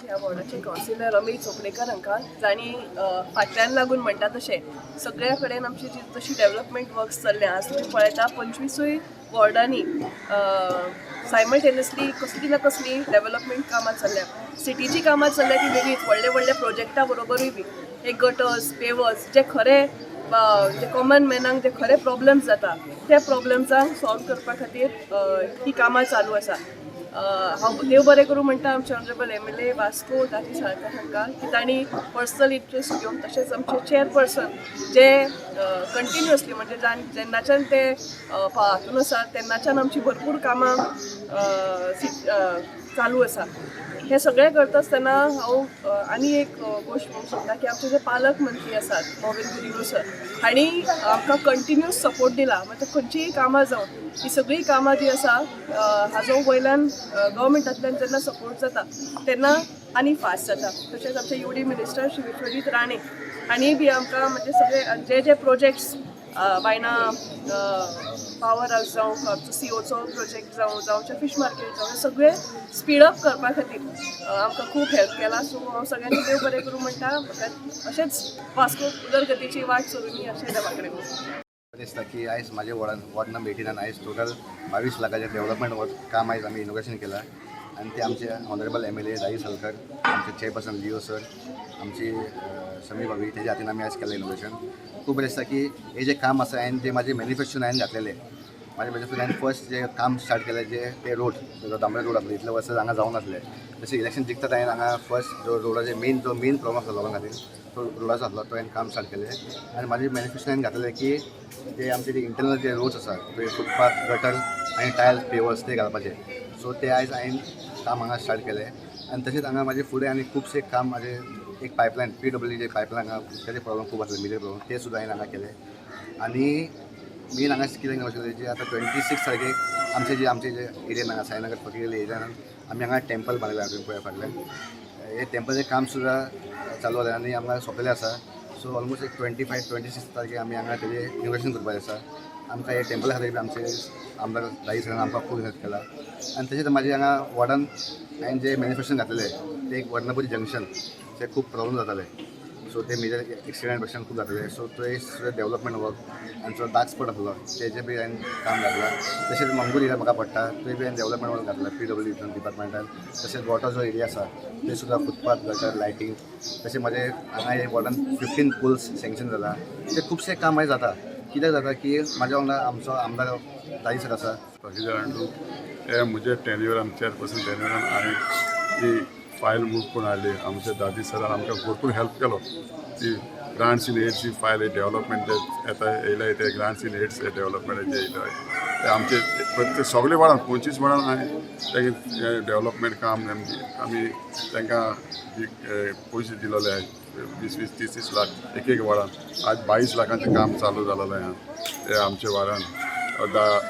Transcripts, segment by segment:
ह्या वॉर्डाचे काउन्सिलर अमेय चोपडेकर हांकां जाणी फाटल्यान लागून म्हणटा तशें सगळ्या कडेन आमची जी तशी डेव्हलपमेंट वर्क्स चल्ल्या. आज तुम्ही पळयता 25 वॉर्डांनी सायमल्टेनियसली कसली ना कसली डेव्हलपमेंट कामां चल्ल्या. सिटीची कामां चल्ल्या ती वेगळीच, व्हडले व्हडले प्रोजेक्टा बरोबरूय बी हे गटर्स पेवर्स जे खरे जे कॉमन मॅनांक जे खरे प्रॉब्लेम्स जाता त्या प्रॉब्लेम्सांक सॉल्व करपा खातीर ही कामां चालू आसा. हांव देव बरें करूं म्हणटा आमचे ऑनरेबल MLA वास्को दाजी साळकार हांकां की तांणी पर्सनल इंट्रस्ट घेवन तशेंच आमचे चेअरपर्सन जे कंटिन्युअसली म्हणजे जेन्नाच्यान ते हातून आसा तेन्नाच्यान आमची भरपूर कामां चालू आसा. हे सगळें करता आसतना हांव आनी एक गोश्ट म्हणूंक सोदता की आमचे जे पालक मंत्री आसात मोविन गुदिन्हो सर हांणी आमकां कंटिन्युअस सपोर्ट दिला. म्हणजे खंयचीय कामां जावं ही सगळी कामां जी आसा हाजो वयल्यान गव्हर्मेंटांतल्यान जेन्ना सपोर्ट जाता तेन्ना आनी फास्ट जाता. तशेंच आमचे UD मिनिस्टर श्री विश्वजीत राणे हांणी बी आमकां म्हणजे सगळे जे प्रोजेक्ट्स बायना पावर हावस जावं आमचो COचो प्रोजेक्ट जावं फिश मार्केट जावं हे सगळे स्पीड अप करपा खातीर आमकां खूब हेल्प केला. सो हांव सगळ्यांनी देव बरें करूं म्हणटा. अशेंच वास्को उदरगतीची वाट सोडून अशें देवा कडेन दिसता की आयज म्हाज्या वॉर्ड नंबर 18 आयज टोटल 22 लाखाचें डेव्हलपमेंट काम आयज आमी इनोग्रेशन केलां आनी ते आमचे ऑनरेबल MLA दाजी साळकार, आमचे चेअरपर्सन लिओ सर, आमची समी भाभी तेजे हातीन आमी आयज केलें इनोग्रेशन. खूब बरें दिसता की हे जे काम आसा हांवें जे म्हाजे मॅनिफेस्टोन हांवें घातलेले म्हाजे मॅनिफेस्टोन हांवें फर्स्ट जे काम स्टार्ट केलें जे ते रोड जो तांबडे रोड आसले इतले वर्स हांगा जावं नासले. जशें इलेक्शन जिखतात हांवें हांगा फर्स्ट जो रोडाचे मेन प्रॉब्लम आसलो लोकां खातीर तो रोडाचो आसलो तो हांवें काम स्टार्ट केलें. आनी म्हाजे मॅनिफेस्टोन हांवें घातलेलें की जे आमचे जे इंटरनल जे रोड्स आसा ते फुटपाथ गटर आनी टायल्स पेवर्स ते घालपाचे. सो ते आयज हांवें काम हांगा स्टार्ट केलें. आनी तशेंच हांगा म्हाजे फुडें आनी खुबशे काम म्हाजे एक पायपलायन PWD जे पायपलायन हांगा तेजे प्रॉब्लम खूब आसले मेजर प्रॉब्लम ते सुद्दां हांवें हांगा केले. आनी मेन हांगा कितें करपाचें जे आतां 26 तारखेक आमचे जे एरियान हांगा साईनगर पर्टिक्युलर एरियान आमी हांगा टेंपल बांदला पळय फाटल्यान हे टेंपलचें काम सुद्दां चालू जालें आनी हांगा सोंपलेलें आसा. सो ऑलमोस्ट एक 25-26 तारखेक आमी हांगा तेजें इनोग्रेशन करपाचें आसा. आमकां हे टेंपला खातीर बी आमचे आमदार दाई सरान आमकां खूब हेल्प केला. आनी तशेंच म्हाजे हांगा वॉर्डान हांवें जे मॅनिफेस्टोन घातलेलें ते एक वर्णपुरी जंक्शन ते खूब प्रॉब्लम जाताले. सो ते मेजर एक्सिडेंट खूब जाताले. सो ते डेव्हलपमेंट वर्क आनी जो डार्क स्पॉट आसलो तेजे बी हांवें काम घातला. तशेंच मंगूर एरिया म्हाका पडटा ते बी हांवें डेव्हलपमेंट वर्क घातला PWD डिपार्टमेंटान. तशेंच वॉटर जो एरिया आसा ते सुद्दां फुटपाथ गटर लायटींग तशें म्हाजे हांगा हे वॉर्डान 15 पुल्स सँक्शन जाला. ते खुबशे काम मागीर जाता. कित्याक जाता की म्हाज्या वांगडा आमचो आमदार दाई सर आसा. हे म्हजे टेन्युअरान चेअरपर्सन टेन्युअरान हांवें ती फायल मूव करून हाडली. आमचे दादी सरान आमकां भरपूर हेल्प केलो. ती grants in aids file development येता येयले ते ग्रांट्स इन एड्स डेव्हलपमेंटाचे येयले ते आमचे प्रत्येक सगळे वाडान 25 वाडान हांवें तें डेव्हलपमेंट काम आमी तांकां पयशे दिलेले 20-30 लाख एक वाडान. आज 22 लाखांचें काम चालू जालेलें आहा ते आमच्या वाडान.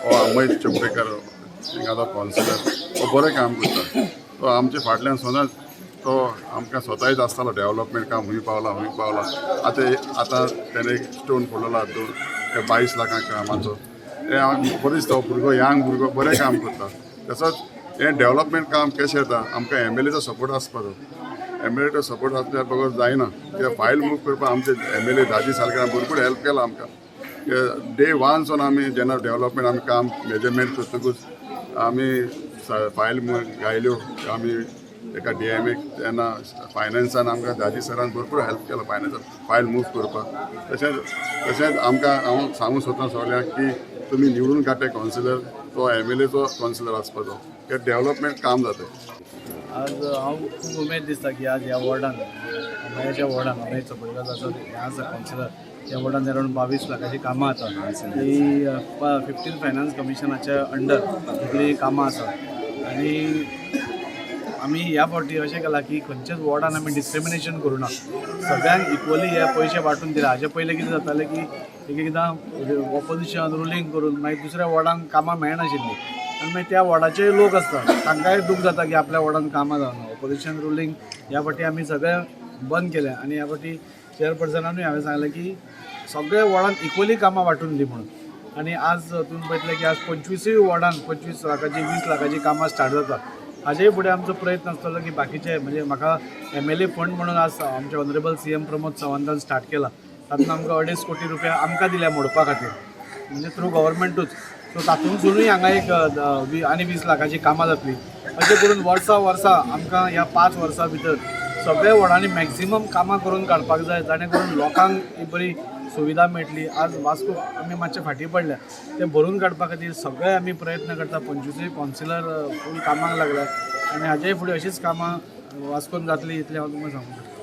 हो अमेय चोपडेकर हिंगाचो काउन्सिलर हो बरें काम करता. तो आमच्या फाटल्यान सदांच तो आमकां स्वतायच आसतालो डेव्हलपमेंट काम हूंय पावला आतां तेणें एक स्टोन पडलेलो आहा 22 लाखां कामाचो. हे बरें दिसता भुरगो यंग भुरगो बरें काम करता. तसोच हें डेव्हलपमेंट काम कशें येता आमकां MLAचो सपोर्ट आसपाचो. MLAचो सपोर्ट आसल्यार बरोबर जायना. कित्याक फायल मूव करपाक आमचे MLA दाजी साळकारान भरपूर हेल्प केला आमकां. डे 1 सावन आमी जेन्ना डेव्हलपमेंट आमी काम मेजरमेंट करतकूच आमी फायल गायल्यो आमी एका DMAक तेन्ना फायनान्सान आमकां दाजी सरान भरपूर हेल्प केलो फायनान्सान फायल मूव करपाक. तशेंच आमकां हांव सांगूंक सोदता सगळ्यांक की तुमी निवडून काडटे काउन्सिलर तो MLAचो काउन्सिलर आसपाचो ते डेव्हलपमेंट काम जाता. आज हांव खूब उमेद दिसता की आज ह्या वॉर्डान अमेयाच्या वॉर्डान अमेय चोपडेकर हें आसा काउन्सिलर ह्या वॉर्डान अरावंड 22 लाखाची कामां जाता. ही 15 फायनान्स कमिशनाच्या अंडर इतली कामां आसा. आनी आमी ह्या फावटी अशें केलां की खंयच्याच वॉर्डान आमी डिस्क्रिमिनेशन करूना. सगळ्यांक इक्वली हे पयशे वांटून दिला. हाजे पयलीं कितें जातालें की एकदां ऑपोजिशन रुलींग करून मागीर दुसऱ्या वॉर्डान कामां मेळनाशिल्लीं आनी मागीर त्या वॉर्डाचे लोक आसता तांकांय दूख जाता की आपल्या वॉर्डान कामां जावना. ऑपोजिशन रुलींग ह्या फावटी आमी सगळें बंद केलें आनी ह्या फावटी चेअरपर्सनानूय हांवें सांगलें की सगळ्या वॉर्डान इक्वली कामां वांटून दी म्हणून. आनी आज तुमी पळयतलें की आज 25 वॉर्डान 25 लाखाची 20 लाखाची कामां स्टार्ट जाता. हाजेय फुडें आमचो प्रयत्न आसतलो की बाकीचे म्हणजे म्हाका MLA फंड म्हणून आज आमचे ऑनरेबल CM प्रमोद सावंतान स्टार्ट केला. तातूंत आमकां 2.5 कोटी रुपया आमकां दिल्या मोडपा खातीर म्हणजे थ्रू गव्हर्मेंटूच. सो तातूंतसुनूय हांगा एक आनी 20 लाखाची कामां जातली. अशें करून वर्सा आमकां ह्या 5 वर्सां भितर सगळ्या वॉर्डांनी मॅक्झिमम कामां करून काडपाक जाय जाणे करून लोकांक ही बरी सुविधा मेळटली. आज वास्को आमी मातशे फाटीं पडल्या ते भरून काडपा खातीर सगळे आमी प्रयत्न करता. 25 कावन्सिलर फूल कामाक लागल्यात आनी हाजेय फुडें अशीच कामां वास्कोन जातली इतलें हांव तुमकां सांगूं.